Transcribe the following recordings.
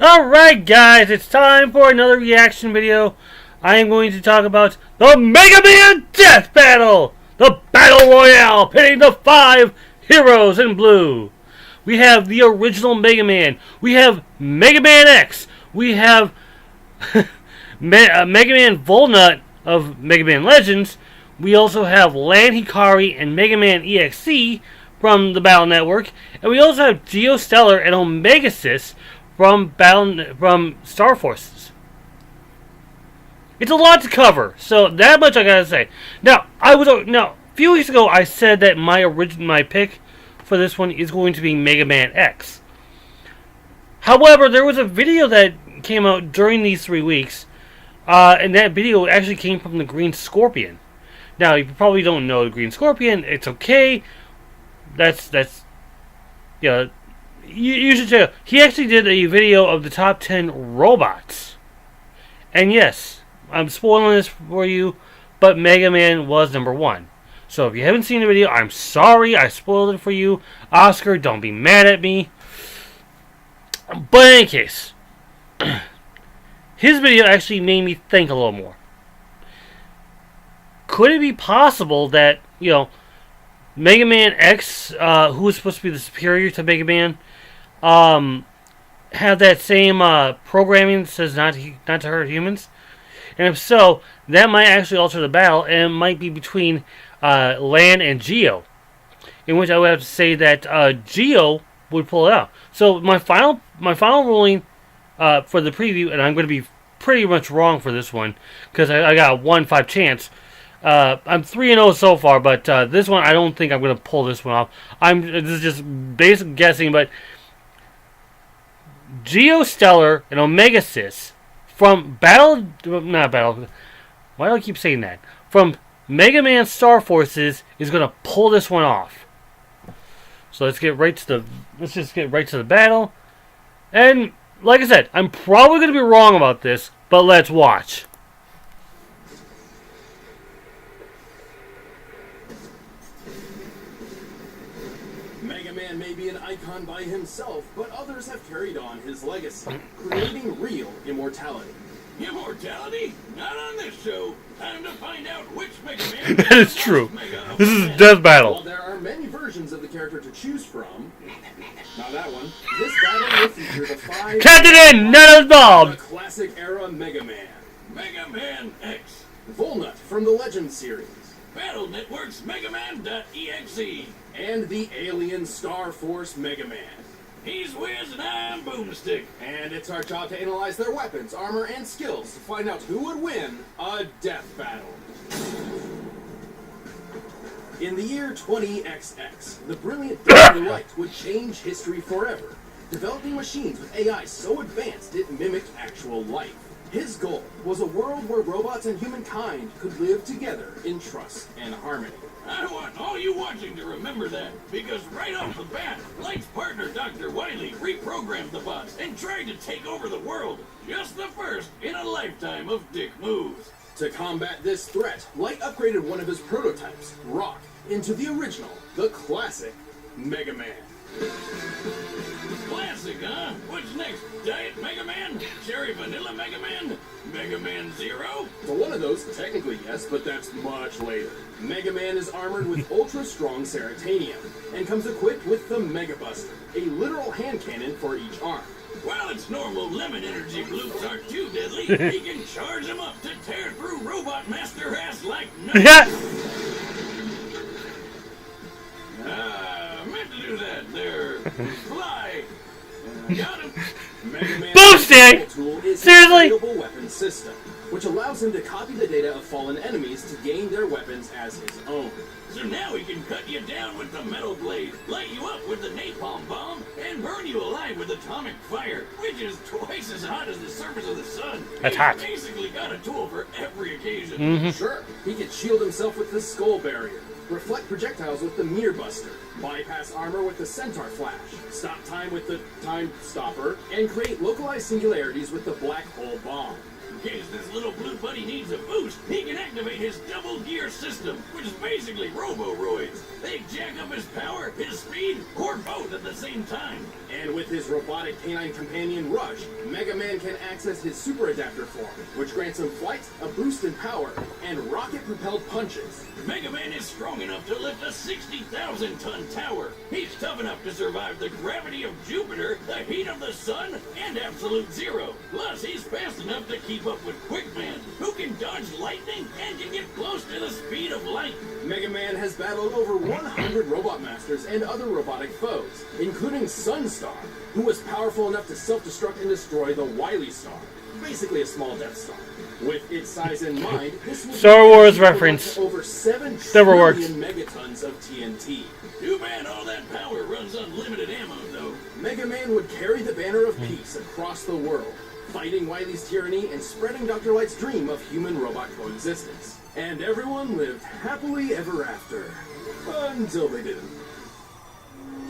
Alright guys, it's time for another reaction video. I am going to talk about the Mega Man Death Battle! The Battle Royale pitting the 5 heroes in blue. We have the original Mega Man. We have Megaman.EXE. We have Mega Man Volnutt of Mega Man Legends. We also have Lan Hikari and Megaman.EXE from the Battle Network. And we also have Geostellar and Omega-xis from Star Forces. It's a lot to cover, so that much I gotta say. Now, a few weeks ago I said that my pick for this one is going to be Megaman.EXE. However, there was a video that came out during these 3 weeks, and that video actually came from the Green Scorpion. Now, you probably don't know the Green Scorpion. It's okay. You should check. He actually did a video of the top 10 robots. And yes, I'm spoiling this for you, but Mega Man was number 1. So if you haven't seen the video, I'm sorry I spoiled it for you. Oscar, don't be mad at me. But in any case, his video actually made me think a little more. Could it be possible that, Megaman.EXE, who is supposed to be the superior to Mega Man, have that same programming that says not to hurt humans? And if so, that might actually alter the battle, and it might be between Lan and Geo, in which I would have to say that Geo would pull it out. So my final ruling for the preview, and I'm going to be pretty much wrong for this one because I got a 1-5 chance. I'm 3-0 so far, but this one I don't think I'm going to pull this one off. This is just basic guessing, but Geostellar and Omega-xis from Why do I keep saying that? From Mega Man Star Forces is going to pull this one off. So let's just get right to the battle. And like I said, I'm probably going to be wrong about this, but let's watch. Mega Man may be an icon by himself, but others have carried on his legacy, creating real immortality. Immortality? Not on this show. Time to find out which Mega Man. That is true. This is a death battle. While there are many versions of the character to choose from, not that one, this battle will feature the 5... Captain in, none involved! The classic era Mega Man. Megaman.EXE. Volnutt from the Legends series. Battle Network's Megaman.EXE. And the alien Star Force Mega Man. He's Wiz and I'm Boomstick. And it's our job to analyze their weapons, armor, and skills to find out who would win a death battle. In the year 20XX, the brilliant Dr. Light would change history forever, developing machines with AI so advanced it mimicked actual life. His goal was a world where robots and humankind could live together in trust and harmony. I want all you watching to remember that, because right off the bat, Light's partner Dr. Wily reprogrammed the bots and tried to take over the world. Just the first in a lifetime of dick moves. To combat this threat, Light upgraded one of his prototypes, Rock, into the original, the classic, Mega Man. Classic, huh? What's next? Diet Mega Man? Cherry Vanilla Mega Man? Mega Man Zero? For one of those, technically yes, but that's much later. Mega Man is armored with ultra-strong Ceratanium, and comes equipped with the Mega Buster, a literal hand cannon for each arm. While its normal lemon energy bloops are too deadly, he can charge them up to tear through Robot Master ass like nothing. Meant to do that there. Fly. Got him. Mega Man's Boomstick! tool is Seriously? a variable weapon system, which allows him to copy the data of fallen enemies to gain their weapons as his own. So now he can cut you down with the metal blade, light you up with the napalm bomb, and burn you alive with atomic fire, which is twice as hot as the surface of the sun. That's He's hot. basically got a tool for every occasion. Mm-hmm. Sure, he could shield himself with the Skull Barrier, reflect projectiles with the Mirror Buster, bypass armor with the Centaur Flash, stop time with the Time Stopper, and create localized singularities with the Black Hole Bomb. In case this little blue buddy needs a boost, he can activate his double gear system, which is basically robo-roids. They jack up his power, his speed, or both at the same time. And with his robotic canine companion Rush, Mega Man can access his super adapter form, which grants him flight, a boost in power, and rocket-propelled punches. Mega Man is strong enough to lift a 60,000-ton tower. He's tough enough to survive the gravity of Jupiter, the heat of the sun, and absolute zero. Plus, he's fast enough to keep up with Quick Man, who can dodge lightning and can get close to the speed of light. Mega Man has battled over 100 Robot Masters and other robotic foes, including Sunstar, who was powerful enough to self-destruct and destroy the Wily Star, basically a small Death Star. With its size in mind, this will Star Wars reference. Over 7 Never worked. trillion megatons of TNT. Too bad all that power runs on limited ammo, though. Mega Man would carry the banner of peace across the world, fighting Wily's tyranny and spreading Dr. Light's dream of human-robot coexistence. And everyone lived happily ever after. Until they didn't.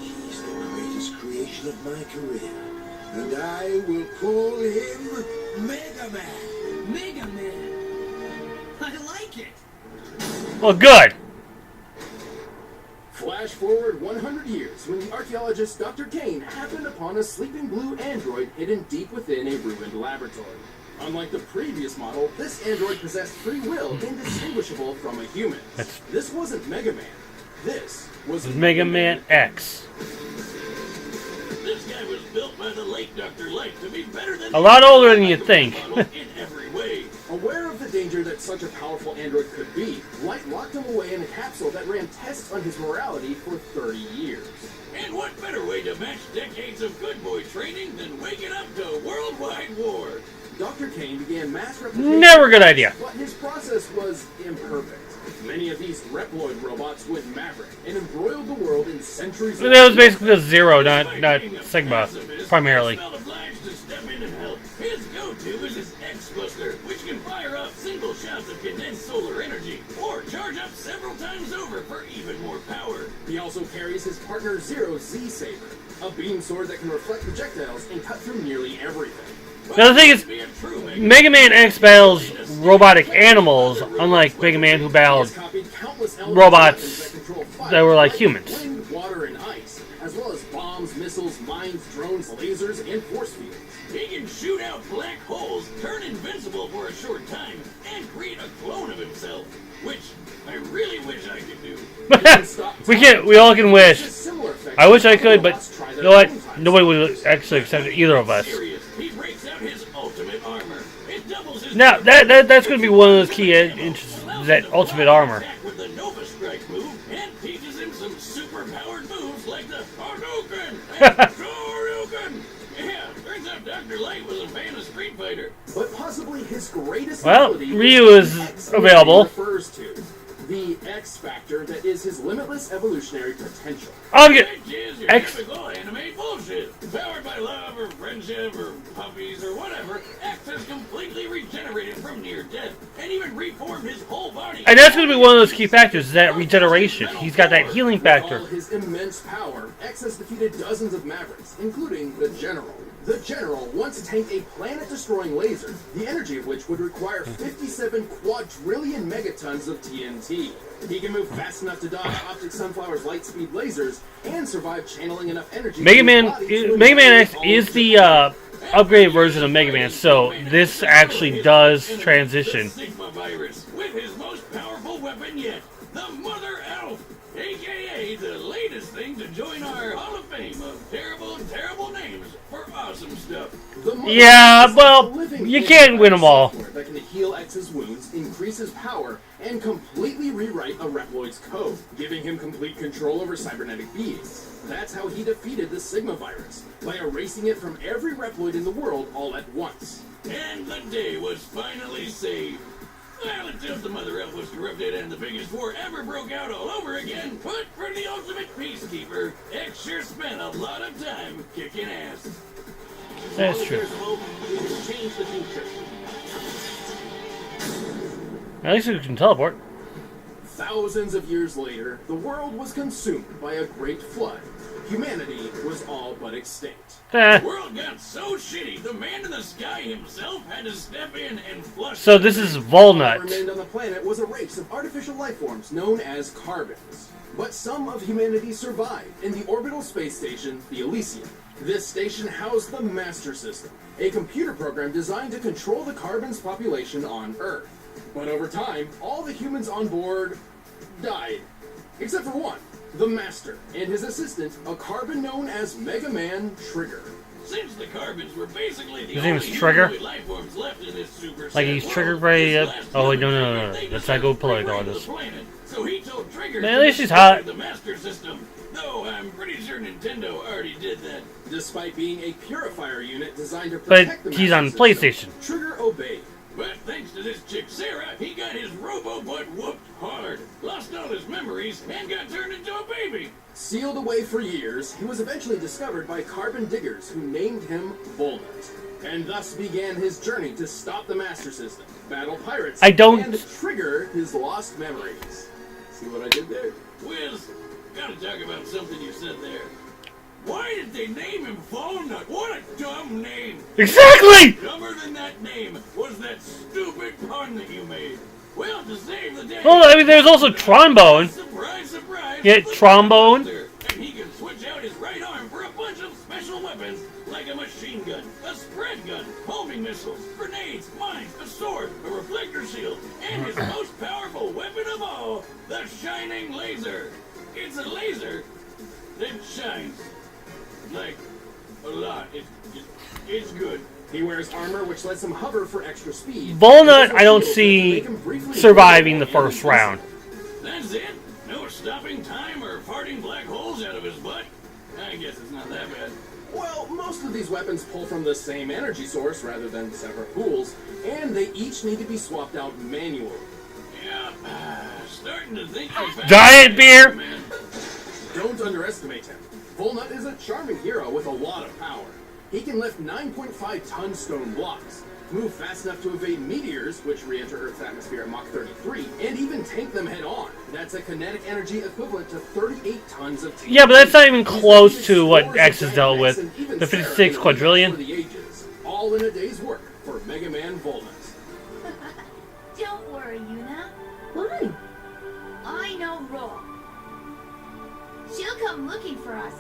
He's the greatest creation of my career, and I will call him Mega Man. Mega Man. I like it. Well, good. Flash forward 100 years when the archaeologist Dr. Kane happened upon a sleeping blue android hidden deep within a ruined laboratory. Unlike the previous model, this android possessed free will indistinguishable from a human. This wasn't Mega Man. This was Megaman.EXE. This guy was built by the late Dr. Light to be better than A lot older than you think. in every way. Aware of the danger that such a powerful android could be, Light locked him away in a capsule that ran tests on his morality for 30 years. And what better way to match decades of good boy training than waking up to worldwide war? Dr. Kane began mass replication. Never a good idea. But his process was imperfect. Many of these Reploid robots went maverick and embroiled the world in centuries of... That was basically the Zero, not Sigma, primarily. Felt obliged to step in and help. His go-to is his X-Buster, which can fire off single shots of condensed solar energy, or charge up several times over for even more power. He also carries his partner Zero's Z-Saber, a beam sword that can reflect projectiles and cut through nearly everything. Now the thing is, Mega Man.EXE battles robotic animals, unlike Mega Man who battled robots that were like humans. Wind, water, and ice, as well as bombs, missiles, mines, drones, lasers, and force fields. He can shoot out black holes, turn invincible for a short time, and create a clone of himself, which I really wish I could do. We all can wish. I wish I could, but you know what? Nobody would actually accept either of us. He breaks out his ultimate armor. It doubles his Now, that's going to be one of those key interests, that ultimate armor. with the Nova Strike move and teaches him some super-powered moves like the Hadouken and Shoryuken. Yeah, turns out Dr. Light was a fan of Street Fighter. But possibly his greatest Well, ability Ryu is is what X available. refers to. The X Factor that is his limitless evolutionary potential. I'll get Which is your X. typical anime bullshit. Powered by love or friendship or puppies or whatever, X has completely regenerated from near death and even reformed his whole body. And that's going to be one of those key factors, is that regeneration. He's got that healing With all factor. his immense power, X has defeated dozens of Mavericks, including the General. The General once tanked a planet-destroying laser, the energy of which would require 57 quadrillion megatons of TNT. He can move fast enough to dodge Optic Sunflower's light-speed lasers and survive channeling enough energy. Megaman.EXE is the upgraded version of Mega Man, so this actually does transition. The Sigma virus, with his most powerful weapon yet, the Mother Elf, aka the latest thing to join our Hall of Fame of terrible names for awesome stuff. Yeah, well, you can't win them all. That can heal X's wounds, increase his power, and completely rewrite a Reploid's code, giving him complete control over cybernetic beings. That's how he defeated the Sigma virus, by erasing it from every Reploid in the world all at once. And the day was finally saved. Well, until the Mother Elf was corrupted and the biggest war ever broke out all over again, but for the ultimate peacekeeper, X sure spent a lot of time kicking ass. That's true. There's hope, we can change the future. At least we can teleport. Thousands of years later, the world was consumed by a great flood. humanity was all but extinct. The world got so shitty, the man in the sky himself had to step in and flush. So this is All that Volnutt. remained on the planet was a race of artificial life forms known as carbons. But some of humanity survived in the orbital space station, the Elysium. This station housed the Master System, a computer program designed to control the carbons population on Earth. But over time, all the humans on board died. Except for one, the Master, and his assistant, a carbon known as Megaman-Trigger. Since the carbons were basically the His name is only Trigger? humanoid life forms left in this super Like he's set triggered world, by, this last oh wait, human no. trigger, they Let's not go decided to political on free this. the planet. So he told Trigger Man, to at least he's destroy hot. the Master System. Though I'm pretty sure Nintendo already did that. Despite being a purifier unit designed to But protect the he's Master on System, PlayStation. Trigger obeyed. But thanks to this chick Sarah, he got his robo-butt whooped hard, lost all his memories, and got turned into a baby. Sealed away for years, he was eventually discovered by carbon diggers who named him Volnutt. And thus began his journey to stop the Master System, battle pirates, I don't- and trigger his lost memories. See what I did there? Wiz, gotta talk about something you said there. Why did they name him Volnutt? What a dumb name! Exactly! Dumber than that name was that stupid pun that you made. Well, to save the day... Well, I mean, there's also trombone. Surprise, surprise! Yeah, the trombone. Master. And he can switch out his right arm for a bunch of special weapons, like a machine gun, a spread gun, homing missiles, grenades, mines, a sword, a reflector shield, and his most powerful weapon of all, the shining laser. It's a laser that shines. Like, a lot. It's good. He wears armor which lets him hover for extra speed. Volnutt, And I don't shields that see make him briefly surviving the invisible and first round. That's it? No stopping time or farting black holes out of his butt? I guess it's not that bad. Well, most of these weapons pull from the same energy source rather than separate pools, and they each need to be swapped out manually. Yeah, starting to think I found Diet beer. Man. Don't underestimate him. Volnutt is a charming hero with a lot of power. He can lift 9.5-ton stone blocks, move fast enough to evade meteors, which re-enter Earth's atmosphere at Mach 33, and even tank them head-on. That's a kinetic energy equivalent to 38 tons of TNT. Yeah, but that's not even close to what Scores X of has dealt giant with. mechs and even The Sarah 56 in a race quadrillion. for the ages. All in a day's work for Mega Man Volnutt. Don't worry, Yuna. Why? I know Roll. She'll come looking for us,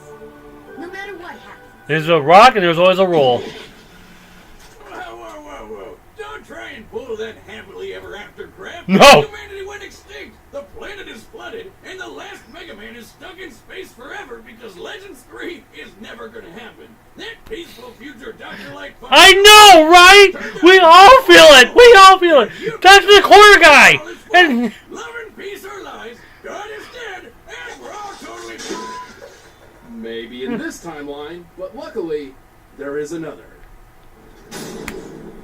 no matter what happens. There's a rock and there's always a roll. Whoa. Don't try and pull that happily ever after crap. No. Humanity went extinct. The planet is flooded, and the last Mega Man is stuck in space forever because Legends 3 is never gonna happen. That peaceful future Doctor-like fun- I know, right? We all feel it. We all feel it. That's the corner guy. And Love and peace are lies. God is dead, and we're all totally. Maybe in this timeline, but luckily, there is another.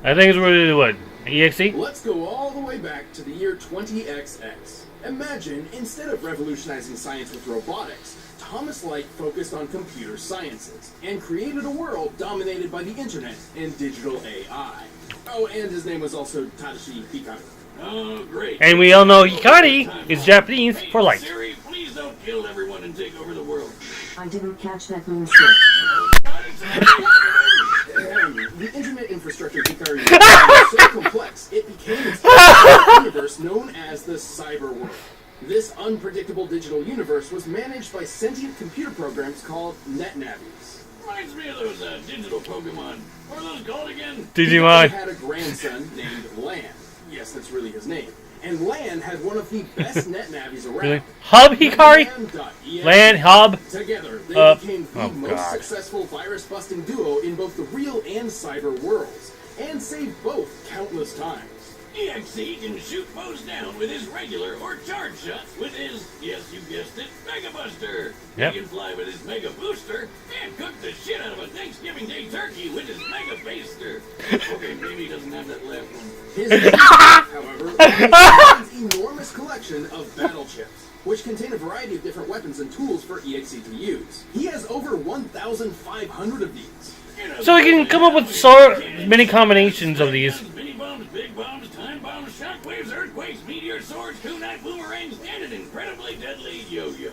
I think it's really what EXE. Let's go all the way back to the year 20XX. Imagine, instead of revolutionizing science with robotics, Thomas Light focused on computer sciences and created a world dominated by the internet and digital AI. Oh, and his name was also Tadashi Hikaru. Oh, great. And we all know Hikari is Japanese for light. Siri, please don't kill everyone and take over the world. I didn't catch that moonstick. The internet infrastructure Hikaru used was so complex, it became its own universe known as the cyber world. This unpredictable digital universe was managed by sentient computer programs called NetNavies. Reminds me of those digital Pokemon. What are those called again? He Digimon. had a grandson named Lan. Yes, that's really his name. And Lan had one of the best NetNavies around. Really? Hub Hikari? Lan.EXE. Land Hub. Together, they became the oh, most God. successful virus-busting duo in both the real and cyber worlds, and saved both countless times. EXE can shoot foes down with his regular or charge shots with his, yes, you guessed it, Mega Buster. Yep. He can fly with his Mega Booster and cook the shit out of a Thanksgiving Day turkey with his Mega Baster. Okay, maybe he doesn't have that last one. His however, is an enormous collection of battle chips, which contain a variety of different weapons and tools for EXE to use. He has over 1,500 of these. You know, So we can come up with so many combinations of these. Mini bombs, big bombs, time bombs, shockwaves, earthquakes, meteor swords, kunai boomerangs, and an incredibly deadly yo-yo.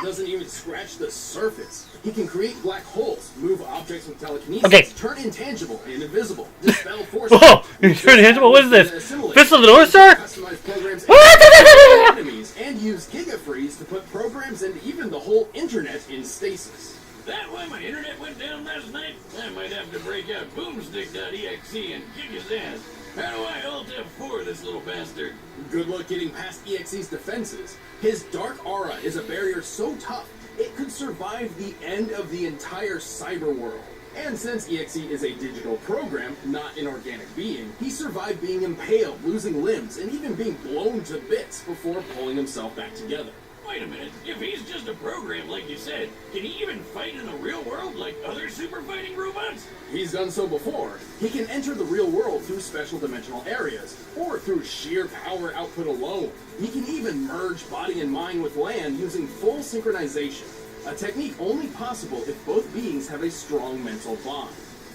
doesn't even scratch the surface. He can create black holes, move objects with telekinesis, Okay. turn intangible and invisible, dispel force. Whoa! You turn intangible? What is this? Fist of the North Star? Customize programs and enemies, and use Gigafreeze to put programs and even the whole internet in stasis. That why my internet went down last night? I might have to break out Boomstick.exe and kick his ass. How do I Alt F4 this little bastard? Good luck getting past EXE's defenses. His dark aura is a barrier so tough, it could survive the end of the entire cyber world. And since EXE is a digital program, not an organic being, he survived being impaled, losing limbs, and even being blown to bits before pulling himself back together. Wait a minute, if he's just a program like you said, can he even fight in the real world like other super fighting robots? He's done so before. He can enter the real world through special dimensional areas, or through sheer power output alone. He can even merge body and mind with land using full synchronization, a technique only possible if both beings have a strong mental bond.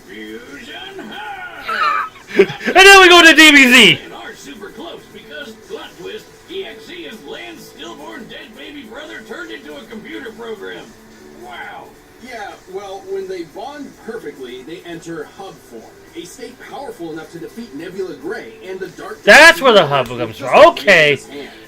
Fusion high! And then we go to DBZ. And are super close because, plot twist, EXE is Land's stillborn dead baby brother turned into a computer program. Wow. Yeah, well, when they bond perfectly, they enter hub form, a state powerful enough to defeat Nebula Gray and the Dark... That's where the hub comes from. Okay.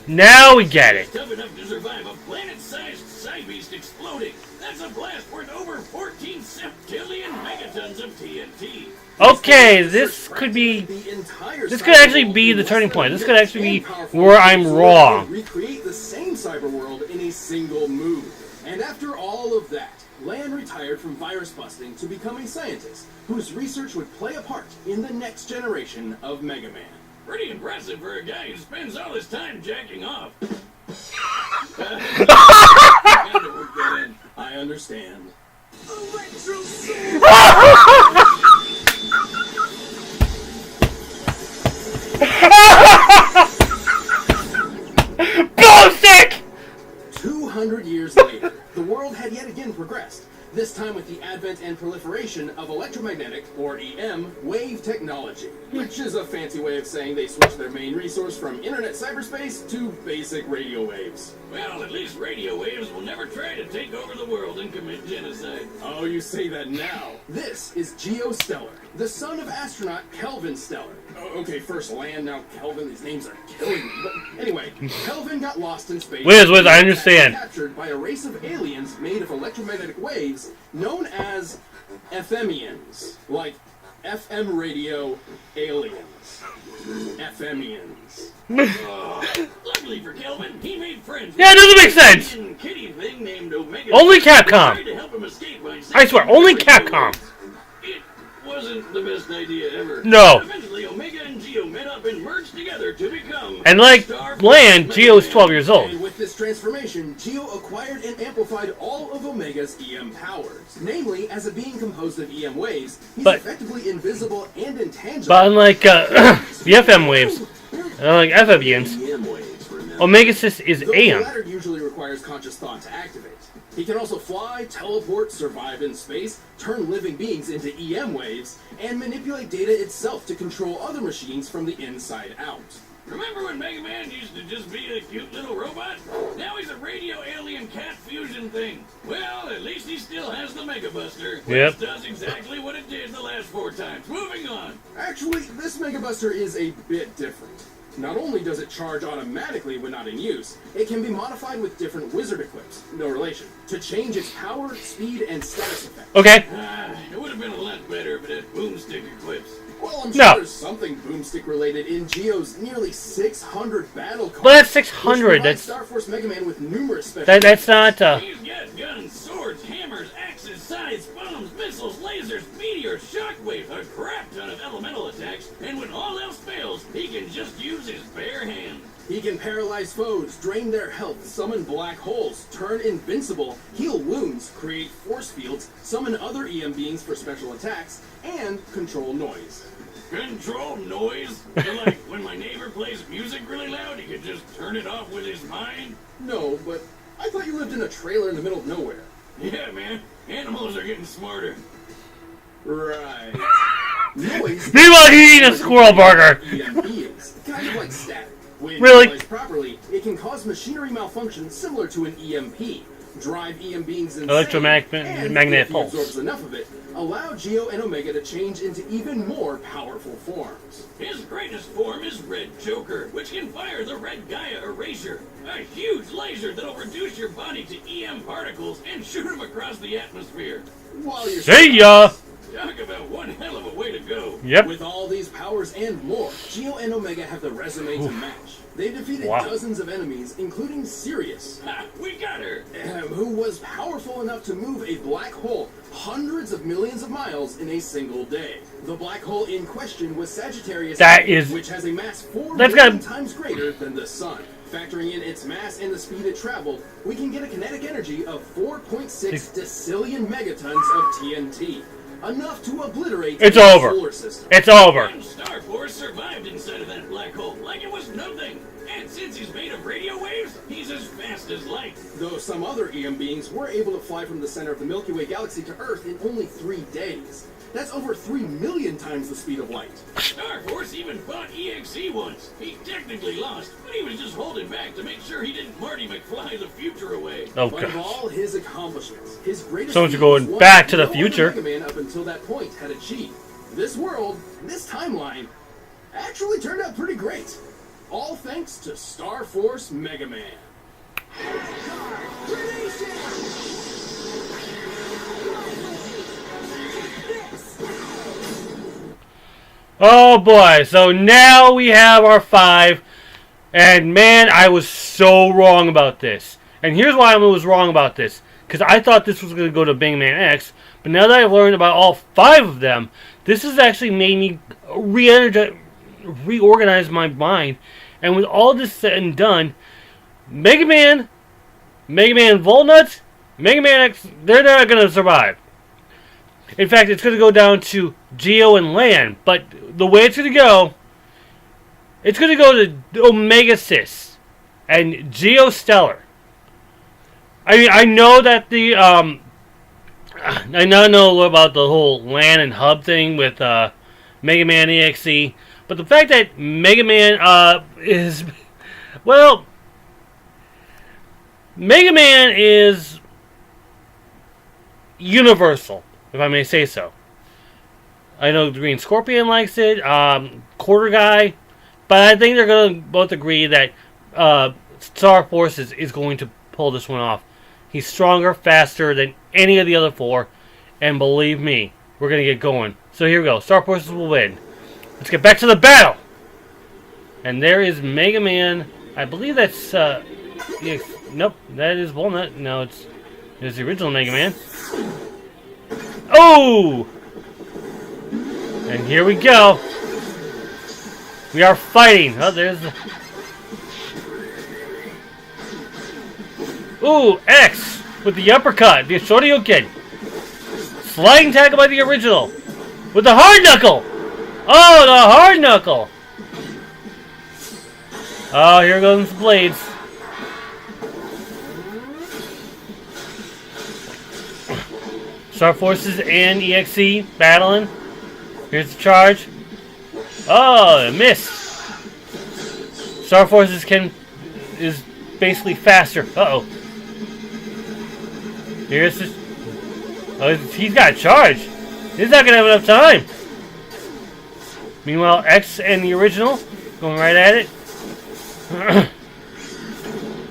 Now we get it. Tough enough to survive a planet-sized Psybeast exploding. That's a blast worth over 14 septillion megatons of TNT. Okay, this could be... This could actually be the turning point. This could actually be where I'm wrong. Recreate the same cyber world in a single move. And after all of that, Lan retired from virus busting to become a scientist whose research would play a part in the next generation of Mega Man. Pretty impressive for a guy who spends all his time jacking off. I understand. Bullshit! 200 years later, the world had yet again progressed, this time with the advent and proliferation of electromagnetic, or EM, wave technology, which is a fancy way of saying they switched their main resource from internet cyberspace to basic radio waves. Well, at least radio waves will never try to take over the world and commit genocide. Oh, you say that now. This is Geostellar, the son of astronaut Kelvin Stellar. Oh, okay, first Lan, now Kelvin. These names are killing me. But anyway, Kelvin got lost in space. Wiz, I understand. Captured by a race of aliens made of electromagnetic waves known as FMians. Like FM radio aliens. FMians. Luckily for Kelvin, he made friends. Yeah, it doesn't make sense. with a kitty thing named Omega. Only Capcom. Tried to help him escape by I swear, only Capcom. It wasn't the best idea ever. No. Eventually, Omega and Geo met up and merged together to become. And like Star Lan, Force Geo's Megaman. 12 years old. And with this transformation, Geo acquired and amplified all of Omega's EM powers. Namely, as a being composed of EM waves, he's effectively invisible and intangible. But unlike the FM waves, unlike FMians, EM waves, remember? Omega-xis is Though AM. the latter usually requires conscious thought to activate. He can also fly, teleport, survive in space, turn living beings into EM waves, and manipulate data itself to control other machines from the inside out. Remember when Mega Man used to just be a cute little robot? Now he's a radio alien cat fusion thing. Well, at least he still has the Mega Buster, which Yep. does exactly what it did the last 4 times. Moving on. Actually, this Mega Buster is a bit different. Not only does it charge automatically when not in use, it can be modified with different wizard equips, no relation, to change its power, speed, and status effects. Okay. It would have been a lot better if it had boomstick equips. Well, I'm sure No. there's something boomstick related in Geo's nearly 600 battle cards. Well, that's 600. Which provides That's Star Force Mega Man with numerous special. that's not. He's got guns, swords, hammers, axes, scythes, bombs, missiles, lasers, meteors, shockwaves, a crap ton of elemental attacks, and when all else fails, he can just use his bare hands. He can paralyze foes, drain their health, summon black holes, turn invincible, heal wounds, create force fields, summon other EM beings for special attacks, and control noise. Control noise? Like when my neighbor plays music really loud, he can just turn it off with his mind? No, but I thought you lived in a trailer in the middle of nowhere. Yeah, man. Animals are getting smarter. Right. Noise. Meanwhile, he's eating a squirrel burger. EM beings, kind of like static. When Really? utilized properly, it can cause machinery malfunction similar to an EMP, drive EM beings insane, Electromagnetic if he pulse. absorbs enough of it, allow Geo and Omega to change into even more powerful forms. His greatest form is Red Joker, which can fire the Red Gaia Erasure, a huge laser that'll reduce your body to EM particles and shoot them across the atmosphere. While you're See ya! Talk about one hell of a way to go. Yep. With all these powers and more, Geo and Omega have the resume to match. They've defeated dozens of enemies, including Sirius, Ha! We got her! who was powerful enough to move a black hole hundreds of millions of miles in a single day. The black hole in question was Sagittarius, which has a mass 4 million times greater than the Sun. Factoring in its mass and the speed it traveled, we can get a kinetic energy of 4.6 decillion megatons of TNT. Enough to obliterate the solar system. It's over. And Star Force survived inside of that black hole like it was nothing. And since he's made of radio waves, he's as fast as light. Though some other EM beings were able to fly from the center of the Milky Way galaxy to Earth in only 3 days. That's over 3 million times the speed of light. Star Force even fought EXE once. He technically lost, but he was just holding back to make sure he didn't Marty McFly the future away. Oh, but of all his accomplishments, his greatest so much going back to the future. Megaman up until that point had achieved. This world, this timeline, actually turned out pretty great. All thanks to Star Force Megaman. Oh boy, so now we have our 5, and man, I was so wrong about this. And here's why I was wrong about this. Because I thought this was going to go to Megaman.EXE, but now that I've learned about all 5 of them, this has actually made me reorganize my mind. And with all this said and done, Megaman Volnutt, Mega-Man.EXE, they're not going to survive. In fact, it's going to go down to Geo and Land, but the way it's going to go to Omega-xis and Geo Stellar. I mean, I know that I now know about the whole LAN and hub thing with Megaman.EXE, but the fact that Megaman Megaman is universal, if I may say so. I know Green Scorpion likes it, Quarter Guy, but I think they're going to both agree that Star Force is going to pull this one off. He's stronger, faster than any of the other 4, and believe me, we're going to get going. So here we go. Star Forces will win. Let's get back to the battle! And there is Megaman. I believe that's, nope, that is Volnutt. No, it's the original Megaman. Oh! And here we go. We are fighting. Oh, there's the... Ooh, X with the uppercut. The Shoryuken. Sliding tackle by the original. With the hard knuckle. Oh, the hard knuckle. Oh, here goes the blades. Star Forces and EXE battling. Here's the charge. Oh, it missed. Star Forces is basically faster. Uh-oh. Here's the... Oh, he's got a charge. He's not going to have enough time. Meanwhile, X and the original going right at it.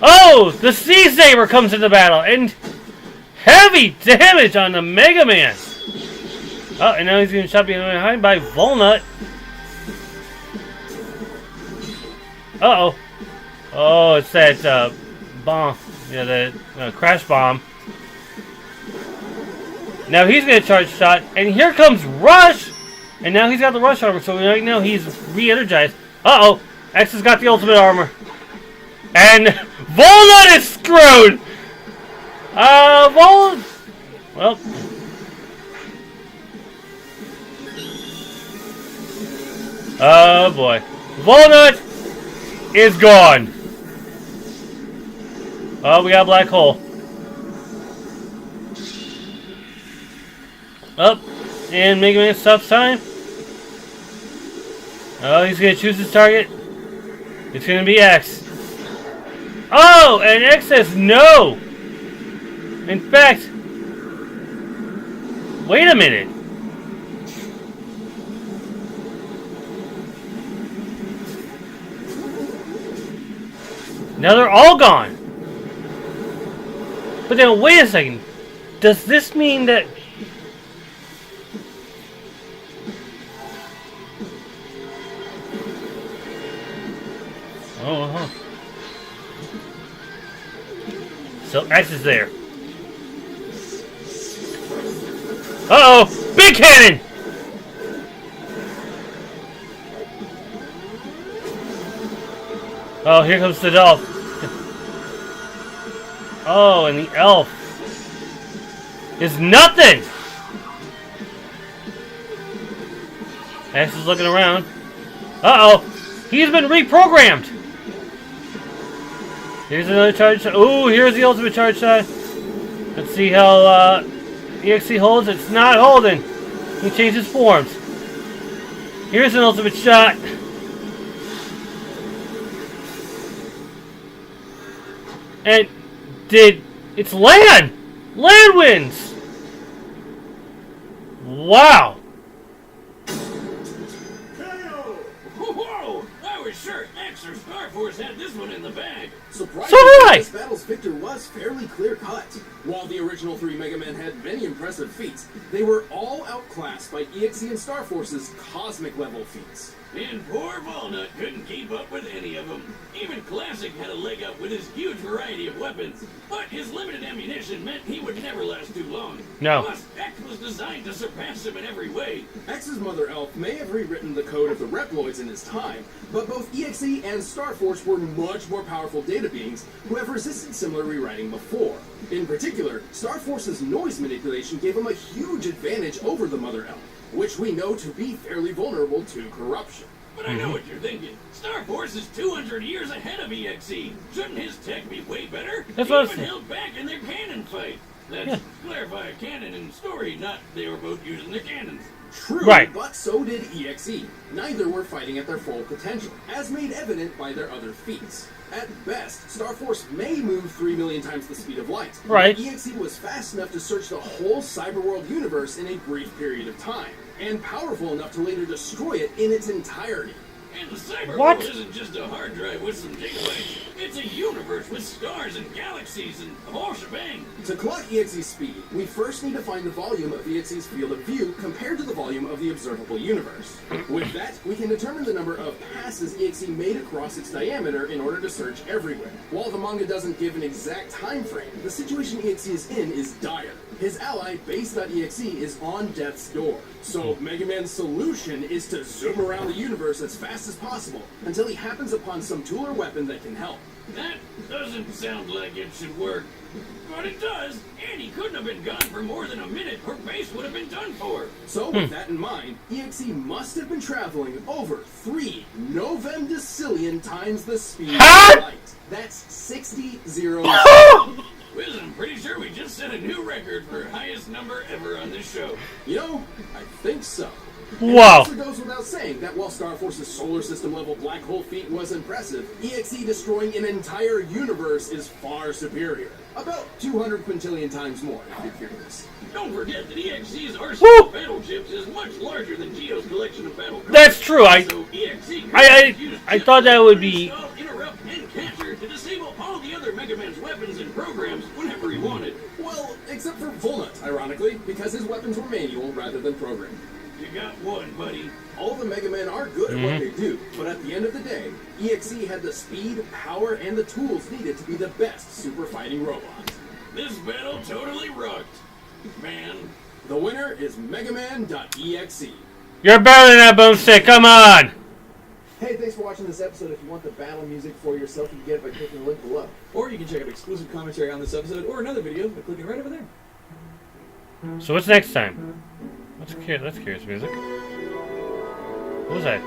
Oh! The Sea Saber comes into battle. And heavy damage on the Mega Man. Oh, and now he's getting shot behind by Volnutt. Uh-oh. Oh, it's that bomb. Yeah, the crash bomb. Now he's going to charge shot. And here comes Rush. And now he's got the Rush armor. So right now he's re-energized. Uh-oh. X has got the ultimate armor. And Volnutt is screwed. Well. Oh boy. Volnutt is gone. Oh, we got a black hole. Up. And Mega Man stops time. Oh, he's going to choose his target. It's going to be X. Oh, and X says no. In fact, wait a minute. Now they're all gone. But then wait a second. Does this mean that... Oh, So X is there. Uh-oh! Big cannon! Oh, here comes the elf. Oh, and the elf is nothing! X is looking around. Uh-oh! He's been reprogrammed! Here's another charge shot. Ooh, here's the ultimate charge shot. Let's see how EXE holds. It's not holding. He changes forms. Here's an ultimate shot. And it's land! Land wins! Wow! Whoa! I was sure X or Star Force had this one in the bag. Surprisingly, So did I! this battle's victor was fairly clear-cut. While the original three Mega Men had many impressive feats, they were all outclassed by EXE and Star Force's cosmic-level feats. And poor Volnutt couldn't keep up with any of them. Even Classic had a leg up with his huge variety of weapons, but his limited ammunition meant he would never last too long. No. Plus, X was designed to surpass him in every way. X's Mother Elf may have rewritten the code of the Reploids in his time, but both EXE and Star Force were much more powerful data beings who have resisted similar rewriting before. In particular, Star Force's noise manipulation gave him a huge advantage over the Mother Elf, which we know to be fairly vulnerable to corruption. But I know what you're thinking. Star Force is 200 years ahead of EXE. Shouldn't his tech be way better? That's He what I even was- held back in their cannon fight. Let's clarify, canon and story, not they were both using their cannons. True, Right. but so did EXE. Neither were fighting at their full potential, as made evident by their other feats. At best, Star Force may move 3 million times the speed of light. Right. EXE was fast enough to search the whole cyberworld universe in a brief period of time, and powerful enough to later destroy it in its entirety. And the cyber What? world isn't just a hard drive with some gigabytes. It's a universe with stars and galaxies and the whole shebang. To clock EXE's speed, we first need to find the volume of EXE's field of view compared to the volume of the observable universe. With that, we can determine the number of passes EXE made across its diameter in order to search everywhere. While the manga doesn't give an exact time frame, the situation EXE is in is dire. His ally, Base.exe, is on death's door. So Mega Man's solution is to zoom around the universe as fast as possible until he happens upon some tool or weapon that can help. That doesn't sound like it should work. But it does, and he couldn't have been gone for more than a minute or Base would have been done for. So with that in mind, EXE must have been traveling over 3 novemdecillion times the speed Huh? of light. That's 60 zeros. Wiz, I'm pretty sure we just set a new record for highest number ever on this show. You know, I think so. And it Wow. also goes without saying that while Star Force's solar system level black hole feat was impressive, EXE destroying an entire universe is far superior. About 200 quintillion times more, if you're curious. Don't forget that EXE's arsenal Woo! of battle chips is much larger than Geo's collection of battle cards. That's true. So EXE I thought that would be... Stop, interrupt, and counter to disable all the other Mega Man's weapons and programs whenever he wanted. Well, except for Volnutt, ironically, because his weapons were manual rather than programmed. You got one, buddy. All the Mega Men are good at what they do, but at the end of the day, EXE had the speed, power, and the tools needed to be the best super fighting robot. This battle totally rocked. Man. The winner is Megaman.EXE. You're better than that, Boomstick. Come on! Hey, thanks for watching this episode. If you want the battle music for yourself, you can get it by clicking the link below. Or you can check out exclusive commentary on this episode or another video by clicking right over there. So what's next time? That's curious music. What was that?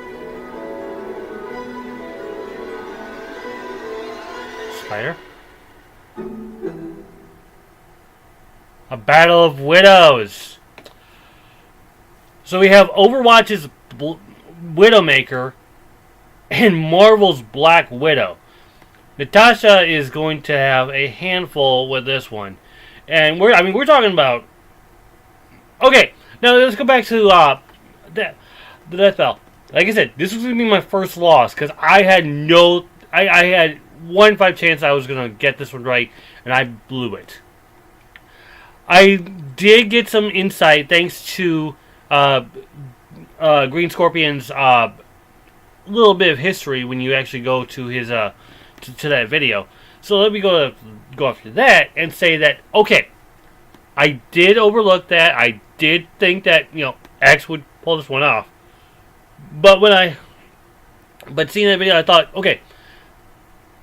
Spider? A battle of widows. So we have Overwatch's Widowmaker and Marvel's Black Widow. Natasha is going to have a handful with this one. And we're talking about. Okay, now let's go back to the Death Battle. Like I said, this was going to be my first loss because I had I had 1 in 5 chance I was going to get this one right, and I blew it. I did get some insight thanks to Green Scorpion's little bit of history when you actually go to his to that video. So let me go after that and say that okay, I did overlook that. I did think that X would pull this one off, but seeing that video, I thought okay,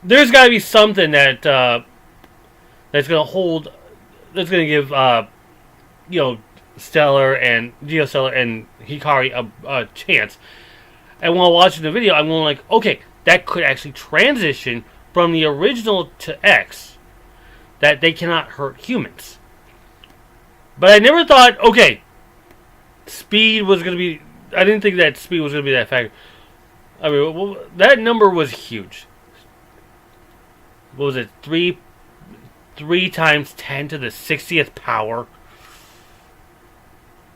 there's got to be something that that's going to hold. That's going to give, Stellar and Geostellar and Hikari a chance. And while watching the video, I'm going like, okay, that could actually transition from the original to X. That they cannot hurt humans. But I never thought, okay, speed was going to be... I didn't think that speed was going to be that factor. I mean, that number was huge. What was it? 3 times 10 to the 60th power.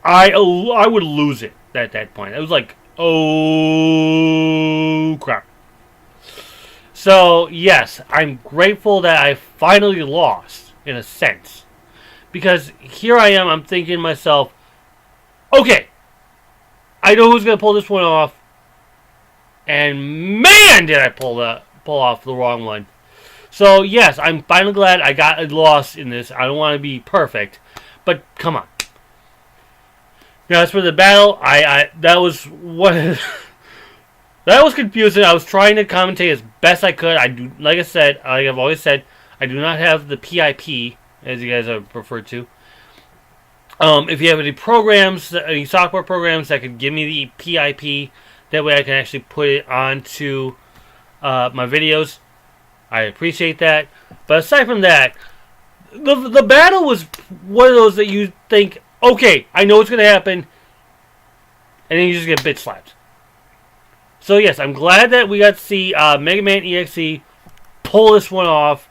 I would lose it at that point. It was like, oh crap. So yes, I'm grateful that I finally lost in a sense, because here I am. I'm thinking to myself, okay, I know who's gonna pull this one off, and man, did I pull off the wrong one. So, yes, I'm finally glad I got lost in this. I don't want to be perfect, but come on. Now, as for the battle, that was one. That was confusing. I was trying to commentate as best I could. Like I've always said, I do not have the PIP, as you guys have referred to. If you have any programs, any software programs that could give me the PIP, that way I can actually put it onto my videos, I appreciate that. But aside from that, the battle was one of those that you think, okay, I know what's going to happen, and then you just get bitch slapped. So yes, I'm glad that we got to see Megaman.EXE pull this one off.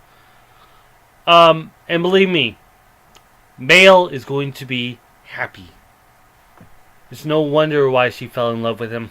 And believe me, Male is going to be happy. It's no wonder why she fell in love with him.